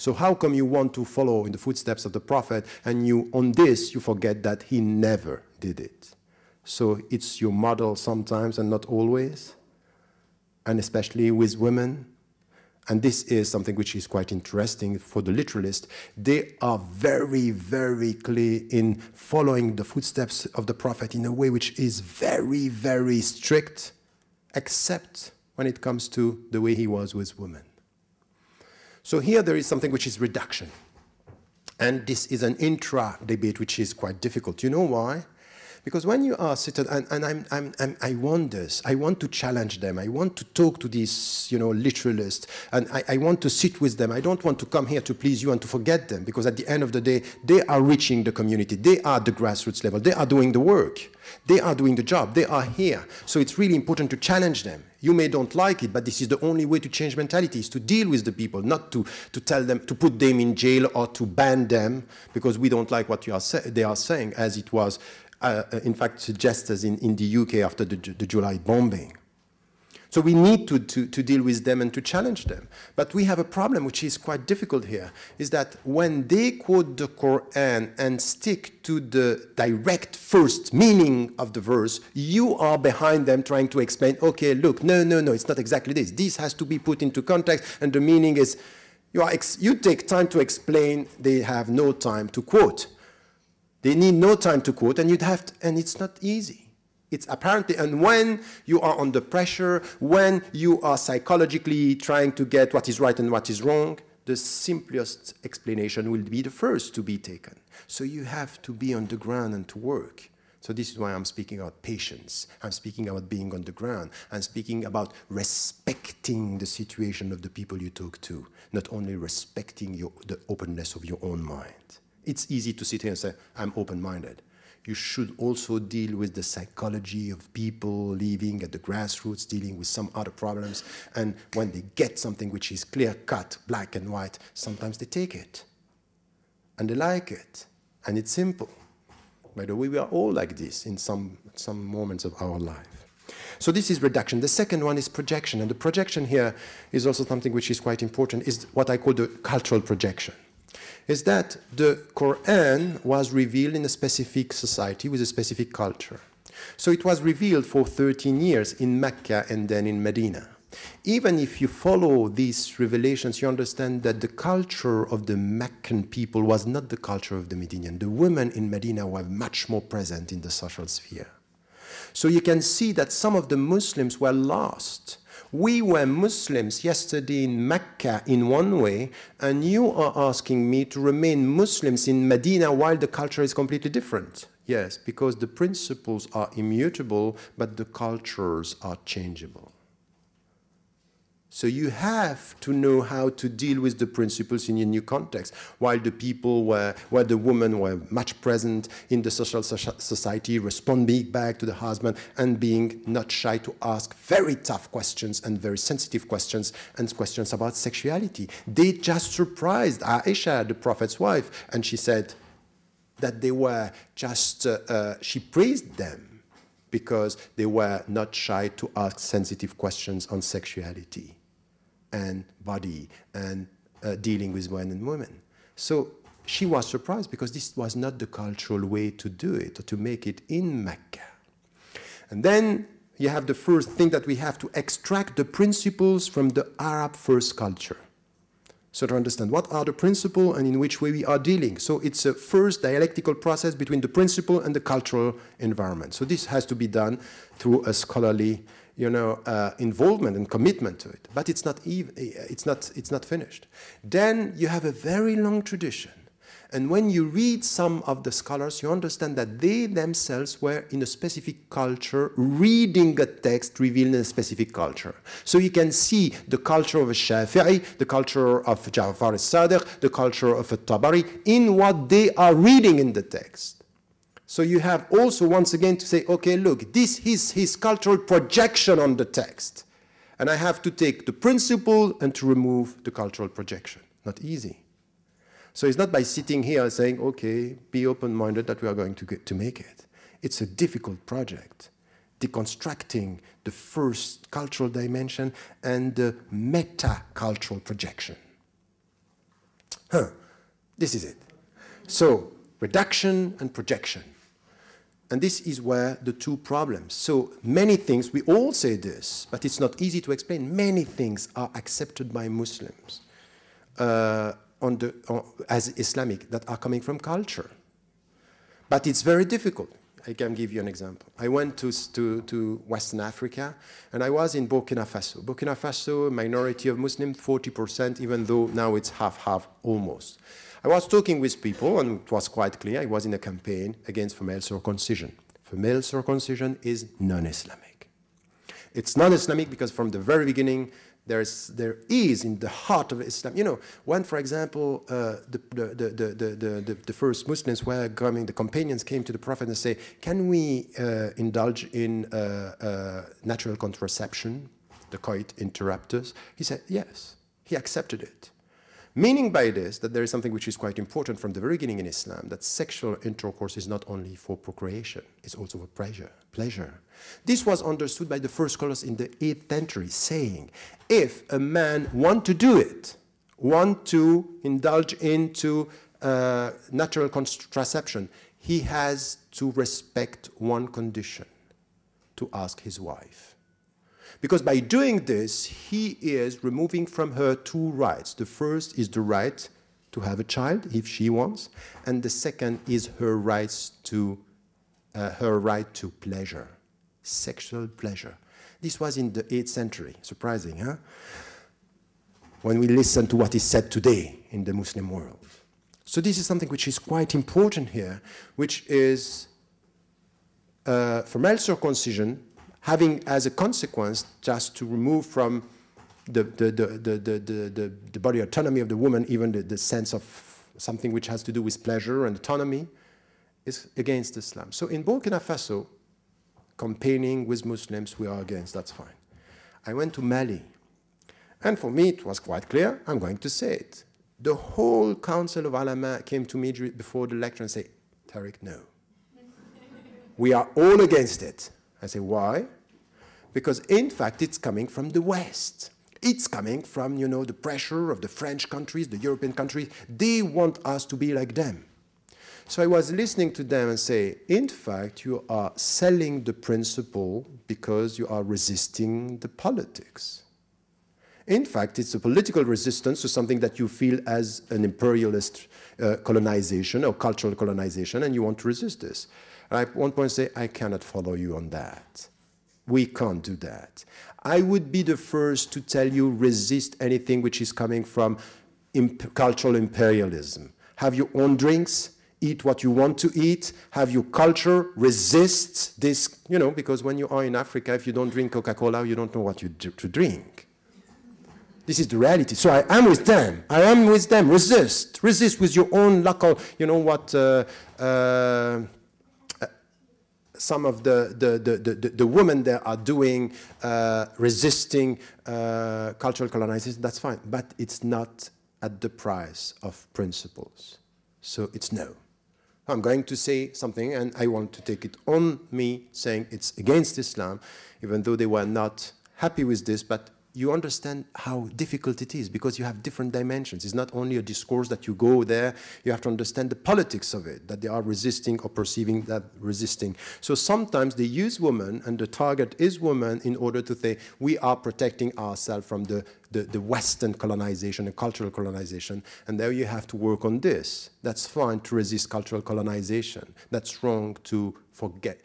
So how come you want to follow in the footsteps of the Prophet, and you, on this, you forget that he never did it? So it's your model sometimes and not always, and especially with women. And this is something which is quite interesting for the literalists. They are very, very clear in following the footsteps of the Prophet in a way which is very, very strict, except when it comes to the way he was with women. So here there is something which is reduction. And this is an intra-debate which is quite difficult. You know why? Because when you are sitting, and I want to challenge them. I want to talk to these, literalists, and I want to sit with them. I don't want to come here to please you and to forget them, because at the end of the day, they are reaching the community. They are at the grassroots level. They are doing the work. They are doing the job. They are here. So it's really important to challenge them. You may don't like it, but this is the only way to change mentality, is to deal with the people, not to tell them, to put them in jail or to ban them because we don't like what they are saying, as it was in fact, suggested in the UK after the July bombing. So we need to deal with them and to challenge them. But we have a problem which is quite difficult here, is that when they quote the Quran and stick to the direct first meaning of the verse, you are behind them trying to explain, okay, look, no, it's not exactly this. This has to be put into context, and the meaning is, you take time to explain, they have no time to quote. They need no time to quote, and and it's not easy. It's apparently, and when you are under pressure, when you are psychologically trying to get what is right and what is wrong, the simplest explanation will be the first to be taken. So you have to be on the ground and to work. So this is why I'm speaking about patience. I'm speaking about being on the ground. I'm speaking about respecting the situation of the people you talk to, not only respecting the openness of your own mind. It's easy to sit here and say, I'm open-minded. You should also deal with the psychology of people living at the grassroots, dealing with some other problems. And when they get something which is clear-cut, black and white, sometimes they take it. And they like it. And it's simple. By the way, we are all like this in some moments of our life. So this is reduction. The second one is projection. And the projection here is also something which is quite important, is what I call the cultural projection. Is that the Quran was revealed in a specific society with a specific culture. So it was revealed for 13 years in Mecca and then in Medina. Even if you follow these revelations, you understand that the culture of the Meccan people was not the culture of the Medinian. The women in Medina were much more present in the social sphere. So you can see that some of the Muslims were lost. We were Muslims yesterday in Mecca in one way, and you are asking me to remain Muslims in Medina while the culture is completely different. Yes, because the principles are immutable, but the cultures are changeable. So you have to know how to deal with the principles in your new context. While the people where the women were much present in the social society, responding back to the husband and being not shy to ask very tough questions and very sensitive questions and questions about sexuality. They just surprised Aisha, the Prophet's wife, and she said that they were just, she praised them because they were not shy to ask sensitive questions on sexuality and body and dealing with men and women. So she was surprised because this was not the cultural way to do it or to make it in Mecca. And then you have the first thing that we have to extract the principles from the Arab first culture. So to understand what are the principles and in which way we are dealing. So it's a first dialectical process between the principle and the cultural environment. So this has to be done through a scholarly involvement and commitment to it. But it's not finished. Then you have a very long tradition. And when you read some of the scholars, you understand that they themselves were in a specific culture, reading a text revealed in a specific culture. So you can see the culture of a Shafi'i, the culture of Ja'far al-Sadiq, the culture of a Tabari, in what they are reading in the text. So you have also, once again, to say, okay, look, this is his cultural projection on the text. And I have to take the principle and to remove the cultural projection. Not easy. So it's not by sitting here saying, okay, be open-minded that we are going to make it. It's a difficult project, deconstructing the first cultural dimension and the meta-cultural projection. This is it. So, reduction and projection. And this is where the two problems. So many things, we all say this, but it's not easy to explain. Many things are accepted by Muslims as Islamic that are coming from culture. But it's very difficult. I can give you an example. I went to Western Africa, and I was in Burkina Faso. Burkina Faso, minority of Muslims, 40%, even though now it's half-half almost. I was talking with people, and it was quite clear. I was in a campaign against female circumcision. Female circumcision is non-Islamic. It's non-Islamic because from the very beginning, there is in the heart of Islam. You know, when, for example, the first Muslims were coming, the companions came to the Prophet and say, can we indulge in natural contraception, the coit interrupters? He said, yes. He accepted it. Meaning by this that there is something which is quite important from the very beginning in Islam, that sexual intercourse is not only for procreation, it's also for pleasure. This was understood by the first scholars in the 8th century, saying, if a man want to do it, want to indulge into natural contraception, he has to respect one condition, to ask his wife. Because by doing this, he is removing from her two rights. The first is the right to have a child, if she wants, and the second is her right to pleasure, sexual pleasure. This was in the 8th century. Surprising, huh? When we listen to what is said today in the Muslim world. So this is something which is quite important here, which is female circumcision, having as a consequence just to remove from the body autonomy of the woman, even the sense of something which has to do with pleasure and autonomy, is against Islam. So in Burkina Faso, campaigning with Muslims, we are against, that's fine. I went to Mali, and for me it was quite clear, I'm going to say it. The whole Council of Ulama came to me before the lecture and said, Tariq, no. We are all against it. I say, why? Because in fact, it's coming from the West. It's coming from, you know, the pressure of the French countries, the European countries. They want us to be like them. So I was listening to them and say, in fact, you are selling the principle because you are resisting the politics. In fact, it's a political resistance to something that you feel as an imperialist colonization or cultural colonization, and you want to resist this. And I at one point say, I cannot follow you on that. We can't do that. I would be the first to tell you, resist anything which is coming from cultural imperialism. Have your own drinks, eat what you want to eat, have your culture, resist this, you know, because when you are in Africa, if you don't drink Coca-Cola, you don't know what to drink. This is the reality. So I am with them. I am with them. Resist. Resist with your own local, you know what, some of the women there are doing, resisting cultural colonization, that's fine. But it's not at the price of principles. So it's no. I'm going to say something, and I want to take it on me, saying it's against Islam, even though they were not happy with this, but you understand how difficult it is because you have different dimensions. It's not only a discourse that you go there, you have to understand the politics of it, that they are resisting or perceiving that resisting. So sometimes they use women, and the target is women, in order to say, we are protecting ourselves from the Western colonization, the cultural colonization, and there you have to work on this. That's fine to resist cultural colonization. That's wrong to forget.